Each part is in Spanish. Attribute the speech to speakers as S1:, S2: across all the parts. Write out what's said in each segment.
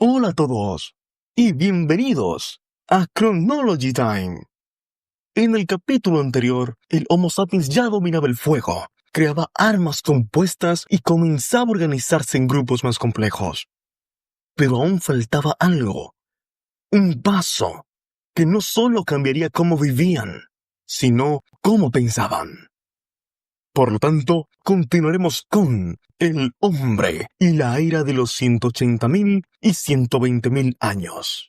S1: Hola a todos y bienvenidos a Chronology Time. En el capítulo anterior, el Homo sapiens ya dominaba el fuego, creaba armas compuestas y comenzaba a organizarse en grupos más complejos. Pero aún faltaba algo, un paso, que no solo cambiaría cómo vivían, sino cómo pensaban. Por lo tanto, continuaremos con el hombre y la era de los 180.000 y 120.000 años.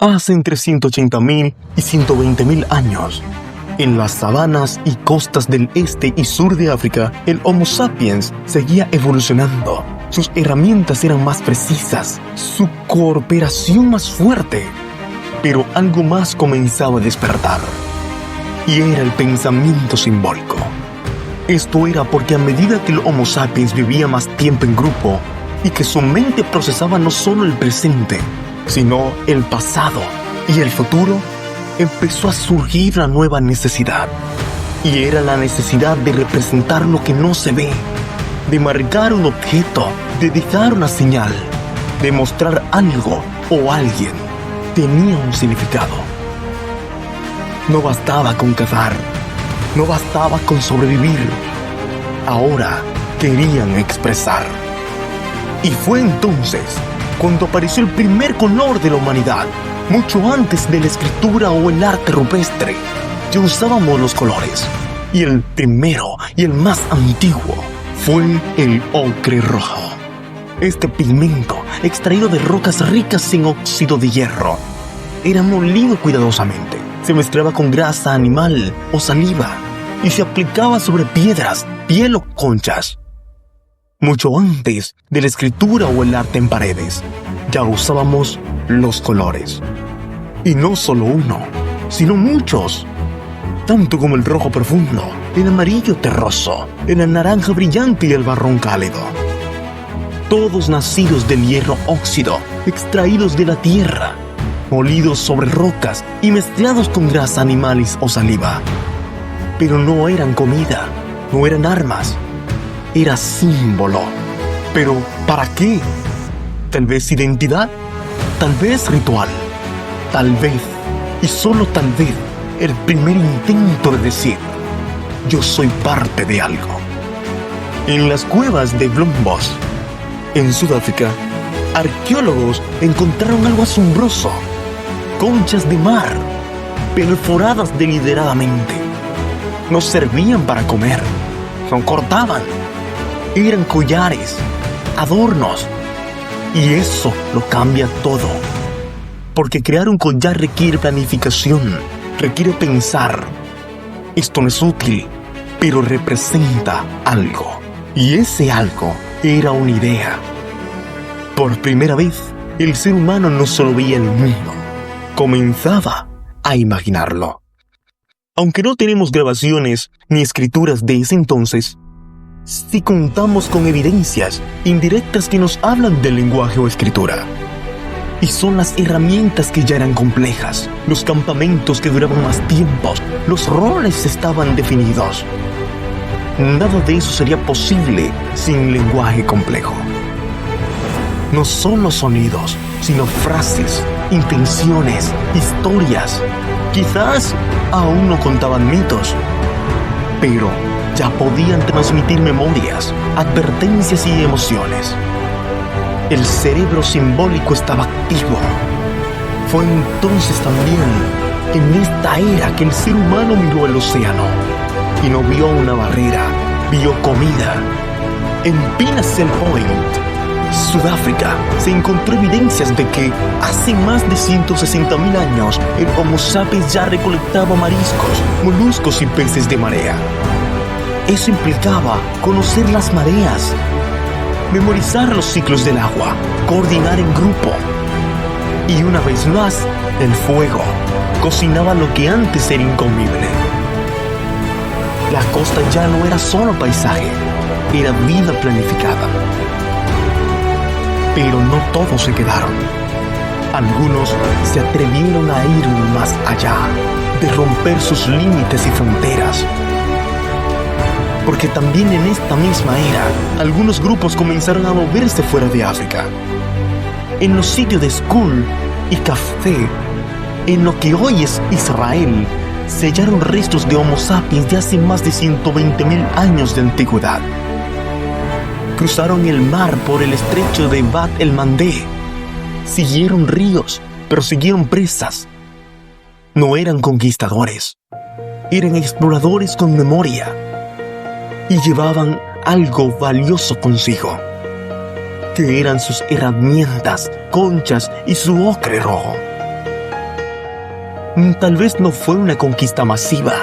S1: Hace entre 180.000 y 120.000 años, en las sabanas y costas del este y sur de África, el Homo sapiens seguía evolucionando. Sus herramientas eran más precisas, su cooperación más fuerte. Pero algo más comenzaba a despertar, y era el pensamiento simbólico. Esto era porque a medida que el Homo sapiens vivía más tiempo en grupo, y que su mente procesaba no solo el presente, sino el pasado y el futuro, empezó a surgir una nueva necesidad. Y era la necesidad de representar lo que no se ve, de marcar un objeto, de dejar una señal, de mostrar algo o alguien tenía un significado. No bastaba con cazar, no bastaba con sobrevivir. Ahora querían expresar. Y fue entonces cuando apareció el primer color de la humanidad, mucho antes de la escritura o el arte rupestre. Ya usábamos los colores, y el primero y el más antiguo fue el ocre rojo. Este pigmento, extraído de rocas ricas en óxido de hierro, era molido cuidadosamente. Se mezclaba con grasa animal o saliva, y se aplicaba sobre piedras, piel o conchas. Mucho antes de la escritura o el arte en paredes, ya usábamos los colores. Y no solo uno, sino muchos. Tanto como el rojo profundo, el amarillo terroso, el naranja brillante y el marrón cálido. Todos nacidos del hierro óxido, extraídos de la tierra, molidos sobre rocas y mezclados con grasa animales o saliva. Pero no eran comida, no eran armas. Era símbolo. ¿Pero para qué? Tal vez identidad, tal vez ritual, tal vez, y solo tal vez, el primer intento de decir: yo soy parte de algo. En las cuevas de Blombos, en Sudáfrica, arqueólogos encontraron algo asombroso: conchas de mar, perforadas deliberadamente. No servían para comer, no cortaban. Eran collares, adornos. Y eso lo cambia todo. Porque crear un collar requiere planificación, requiere pensar. Esto no es útil, pero representa algo. Y ese algo era una idea. Por primera vez, el ser humano no solo veía el mundo, comenzaba a imaginarlo. Aunque no tenemos grabaciones ni escrituras de ese entonces, sí contamos con evidencias indirectas que nos hablan del lenguaje o escritura. Y son las herramientas que ya eran complejas, los campamentos que duraban más tiempos, los roles estaban definidos. nada de eso sería posible sin lenguaje complejo. No solo sonidos, sino frases, intenciones, historias. Quizás aún no contaban mitos, pero ya podían transmitir memorias, advertencias y emociones. El cerebro simbólico estaba activo. Fue entonces también, en esta era, que el ser humano miró el océano y no vio una barrera, vio comida. En Pinnacle Point, Sudáfrica, se encontró evidencias de que hace más de 160.000 años el Homo sapiens ya recolectaba mariscos, moluscos y peces de marea. Eso implicaba conocer las mareas, memorizar los ciclos del agua, coordinar en grupo. Y una vez más, el fuego cocinaba lo que antes era incomible. La costa ya no era solo paisaje, era vida planificada. Pero no todos se quedaron. Algunos se atrevieron a ir más allá, de romper sus límites y fronteras. Porque también en esta misma era, algunos grupos comenzaron a moverse fuera de África. En los sitios de Skul y Café, en lo que hoy es Israel, se hallaron restos de Homo sapiens de hace más de 120.000 años de antigüedad. Cruzaron el mar por el estrecho de Bab el-Mandeb. Siguieron ríos, pero siguieron presas. No eran conquistadores, eran exploradores con memoria. Y llevaban algo valioso consigo, que eran sus herramientas, conchas y su ocre rojo. Tal vez no fue una conquista masiva,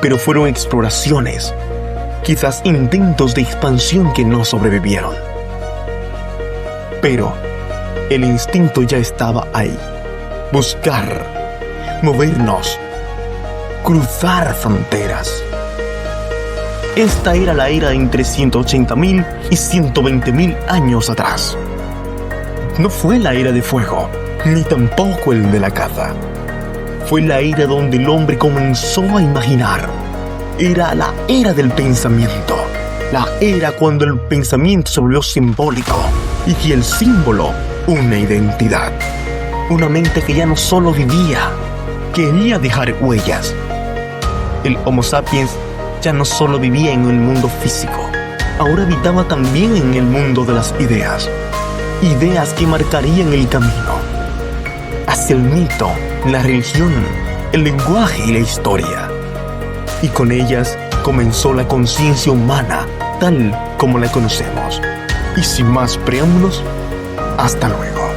S1: pero fueron exploraciones, quizás intentos de expansión que no sobrevivieron. Pero el instinto ya estaba ahí. Buscar, movernos, cruzar fronteras. Esta era la era entre 180.000 y 120.000 años atrás. No fue la era de fuego, ni tampoco el de la caza. Fue la era donde el hombre comenzó a imaginar. Era la era del pensamiento. La era cuando el pensamiento se volvió simbólico y que el símbolo una identidad. Una mente que ya no solo vivía, quería dejar huellas. El Homo sapiens ya no solo vivía en el mundo físico, ahora habitaba también en el mundo de las ideas. Ideas que marcarían el camino hacia el mito, la religión, el lenguaje y la historia. Y con ellas comenzó la conciencia humana tal como la conocemos. Y sin más preámbulos, hasta luego.